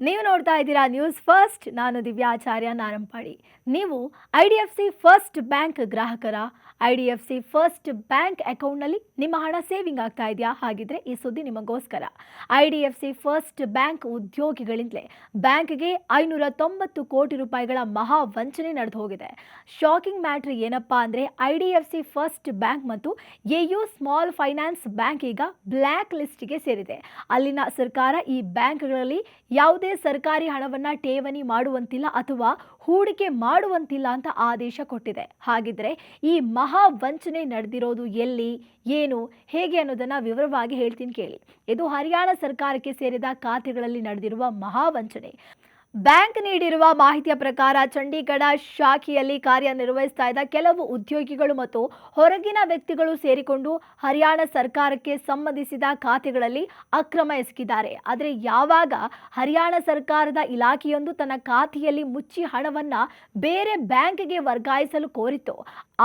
ನೀವು ನೋಡ್ತಾ ಇದ್ದೀರಾ ನ್ಯೂಸ್ ಫಸ್ಟ್. ನಾನು ದಿವ್ಯಾಚಾರ್ಯ ನಾರಂಪಾಡಿ. ನೀವು IDFC ಫಸ್ಟ್ ಬ್ಯಾಂಕ್ ಗ್ರಾಹಕರ? IDFC ಫಸ್ಟ್ ಬ್ಯಾಂಕ್ ಅಕೌಂಟ್ನಲ್ಲಿ ನಿಮ್ಮ ಹಣ ಸೇವಿಂಗ್ ಆಗ್ತಾ ಇದೆಯಾ? ಹಾಗಿದ್ರೆ ಈ ಸುದ್ದಿ ನಿಮಗೋಸ್ಕರ. IDFC ಫಸ್ಟ್ ಬ್ಯಾಂಕ್ ಉದ್ಯೋಗಿಗಳಿಂದಲೇ ಬ್ಯಾಂಕ್ಗೆ 590 ಕೋಟಿ ರೂಪಾಯಿಗಳ ಮಹಾ ವಂಚನೆ ನಡೆದು ಹೋಗಿದೆ. ಶಾಕಿಂಗ್ ಮ್ಯಾಟ್ರ್ ಏನಪ್ಪಾ ಅಂದರೆ, IDFC ಫಸ್ಟ್ ಬ್ಯಾಂಕ್ ಮತ್ತು AU ಸ್ಮಾಲ್ ಫೈನಾನ್ಸ್ ಬ್ಯಾಂಕ್ ಈಗ ಬ್ಲ್ಯಾಕ್ ಲಿಸ್ಟ್ಗೆ ಸೇರಿದೆ. ಅಲ್ಲಿನ ಸರ್ಕಾರ ಈ ಬ್ಯಾಂಕ್ಗಳಲ್ಲಿ ಯಾವುದೇ ಸರ್ಕಾರಿ ಹಣವನ್ನ ಠೇವಣಿ ಮಾಡುವಂತಿಲ್ಲ ಅಥವಾ ಹೂಡಿಕೆ ಮಾಡುವಂತಿಲ್ಲ ಅಂತ ಆದೇಶ ಕೊಟ್ಟಿದೆ. ಹಾಗಿದ್ರೆ ಈ ಮಹಾ ವಂಚನೆ ನಡೆದಿರೋದು ಎಲ್ಲಿ, ಏನು, ಹೇಗೆ ಅನ್ನೋದನ್ನ ವಿವರವಾಗಿ ಹೇಳ್ತೀನಿ ಕೇಳಿ. ಇದು ಹರಿಯಾಣ ಸರ್ಕಾರಕ್ಕೆ ಸೇರಿದ ಖಾತೆಗಳಲ್ಲಿ ನಡೆದಿರುವ ಮಹಾ ವಂಚನೆ. ಬ್ಯಾಂಕ್ ನೀಡಿರುವ ಮಾಹಿತಿಯ ಪ್ರಕಾರ ಚಂಡೀಗಢ ಶಾಖೆಯಲ್ಲಿ ಕಾರ್ಯನಿರ್ವಹಿಸ್ತಾ ಇದ್ದ ಕೆಲವು ಉದ್ಯೋಗಿಗಳು ಮತ್ತು ಹೊರಗಿನ ವ್ಯಕ್ತಿಗಳು ಸೇರಿಕೊಂಡು ಹರಿಯಾಣ ಸರ್ಕಾರಕ್ಕೆ ಸಂಬಂಧಿಸಿದ ಖಾತೆಗಳಲ್ಲಿ ಅಕ್ರಮ ಎಸಗಿದ್ದಾರೆ. ಆದರೆ ಯಾವಾಗ ಹರಿಯಾಣ ಸರ್ಕಾರದ ಇಲಾಖೆಯೊಂದು ತನ್ನ ಖಾತೆಯಲ್ಲಿ ಮುಚ್ಚಿ ಹಣವನ್ನ ಬೇರೆ ಬ್ಯಾಂಕ್ಗೆ ವರ್ಗಾಯಿಸಲು ಕೋರಿತು,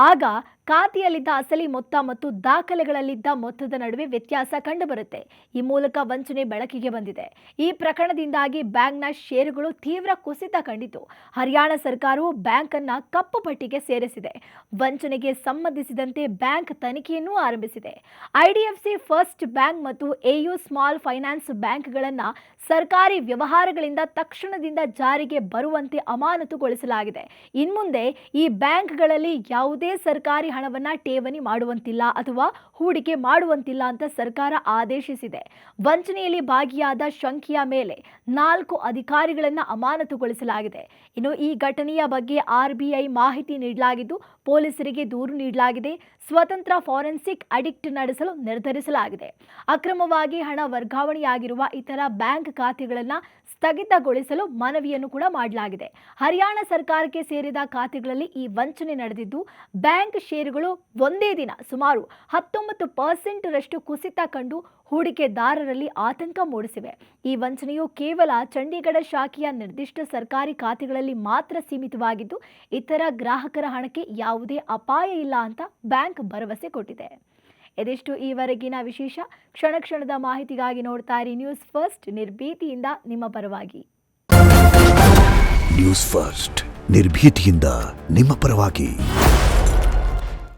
ಆಗ ಖಾತೆಯಲ್ಲಿದ್ದ ಅಸಲಿ ಮೊತ್ತ ಮತ್ತು ದಾಖಲೆಗಳಲ್ಲಿದ್ದ ಮೊತ್ತದ ನಡುವೆ ವ್ಯತ್ಯಾಸ ಕಂಡುಬರುತ್ತೆ. ಈ ಮೂಲಕ ವಂಚನೆ ಬೆಳಕಿಗೆ ಬಂದಿದೆ. ಈ ಪ್ರಕರಣದಿಂದಾಗಿ ಬ್ಯಾಂಕ್ನ ಷೇರುಗಳು ತೀವ್ರ ಕುಸಿತ ಕಂಡಿತು. ಹರಿಯಾಣ ಸರ್ಕಾರವು ಬ್ಯಾಂಕ್ ಅನ್ನ ಕಪ್ಪು ಪಟ್ಟಿಗೆ ಸೇರಿಸಿದೆ. ವಂಚನೆಗೆ ಸಂಬಂಧಿಸಿದಂತೆ ಬ್ಯಾಂಕ್ ತನಿಖೆಯನ್ನು ಆರಂಭಿಸಿದೆ. IDFC ಫಸ್ಟ್ ಬ್ಯಾಂಕ್ ಮತ್ತು AU ಸ್ಮಾಲ್ ಫೈನಾನ್ಸ್ ಬ್ಯಾಂಕ್ಗಳನ್ನ ಸರ್ಕಾರಿ ವ್ಯವಹಾರಗಳಿಂದ ತಕ್ಷಣದಿಂದ ಜಾರಿಗೆ ಬರುವಂತೆ ಅಮಾನತುಗೊಳಿಸಲಾಗಿದೆ. ಇನ್ಮುಂದೆ ಈ ಬ್ಯಾಂಕ್ಗಳಲ್ಲಿ ಯಾವುದೇ ಸರ್ಕಾರಿ ಹಣವನ್ನ ಠೇವಣಿ ಮಾಡುವಂತಿಲ್ಲ ಅಥವಾ ಹೂಡಿಕೆ ಮಾಡುವಂತಿಲ್ಲ ಅಂತ ಸರ್ಕಾರ ಆದೇಶಿಸಿದೆ. ವಂಚನೆಯಲ್ಲಿ ಭಾಗಿಯಾದ ಶಂಕೆಯ ಮೇಲೆ 4 ಅಧಿಕಾರಿಗಳನ್ನ ಅಮಾನತುಗೊಳಿಸಲಾಗಿದೆ. ಇನ್ನು ಈ ಘಟನೆಯ ಬಗ್ಗೆ RBI ಮಾಹಿತಿ ನೀಡಲಾಗಿದ್ದು, ಪೊಲೀಸರಿಗೆ ದೂರು ನೀಡಲಾಗಿದೆ. ಸ್ವತಂತ್ರ ಫಾರೆನ್ಸಿಕ್ ಆಡಿಟ್ ನಡೆಸಲು ನಿರ್ಧರಿಸಲಾಗಿದೆ. ಅಕ್ರಮವಾಗಿ ಹಣ ವರ್ಗಾವಣೆಯಾಗಿರುವ ಇತರ ಬ್ಯಾಂಕ್ ಖಾತೆಗಳನ್ನು ಸ್ಥಗಿತಗೊಳಿಸಲು ಮನವಿಯನ್ನು ಕೂಡ ಮಾಡಲಾಗಿದೆ. ಹರಿಯಾಣ ಸರ್ಕಾರಕ್ಕೆ ಸೇರಿದ ಖಾತೆಗಳಲ್ಲಿ ಈ ವಂಚನೆ ನಡೆದಿದ್ದು, ಬ್ಯಾಂಕ್ ಷೇರುಗಳು ಒಂದೇ ದಿನ ಸುಮಾರು 19% ಕುಸಿತ ಕಂಡು ಹೂಡಿಕೆದಾರರಲ್ಲಿ ಆತಂಕ ಮೂಡಿಸಿವೆ. ಈ ವಂಚನೆಯು ಕೇವಲ ಚಂಡೀಗಢ ಶಾಖೆಯ ನಿರ್ದಿಷ್ಟ ಸರ್ಕಾರಿ ಖಾತೆಗಳಲ್ಲಿ ಮಾತ್ರ ಸೀಮಿತವಾಗಿದ್ದು, ಇತರ ಗ್ರಾಹಕರ ಹಣಕ್ಕೆ ಯಾವುದೇ ಅಪಾಯ ಇಲ್ಲ ಅಂತ ಬ್ಯಾಂಕ್ ಭರವಸೆ ಕೊಟ್ಟಿದೆ. ಇದಿಷ್ಟು ಈವರೆಗಿನ ವಿಶೇಷ. ಕ್ಷಣ ಕ್ಷಣದ ಮಾಹಿತಿಗಾಗಿ ನೋಡ್ತಾ ಇರಿ ನ್ಯೂಸ್ ಫಸ್ಟ್, ನಿರ್ಭೀತಿಯಿಂದ ನಿಮ್ಮ ಪರವಾಗಿ. ನ್ಯೂಸ್ ಫಸ್ಟ್, ನಿರ್ಭೀತಿಯಿಂದ ನಿಮ್ಮ ಪರವಾಗಿ.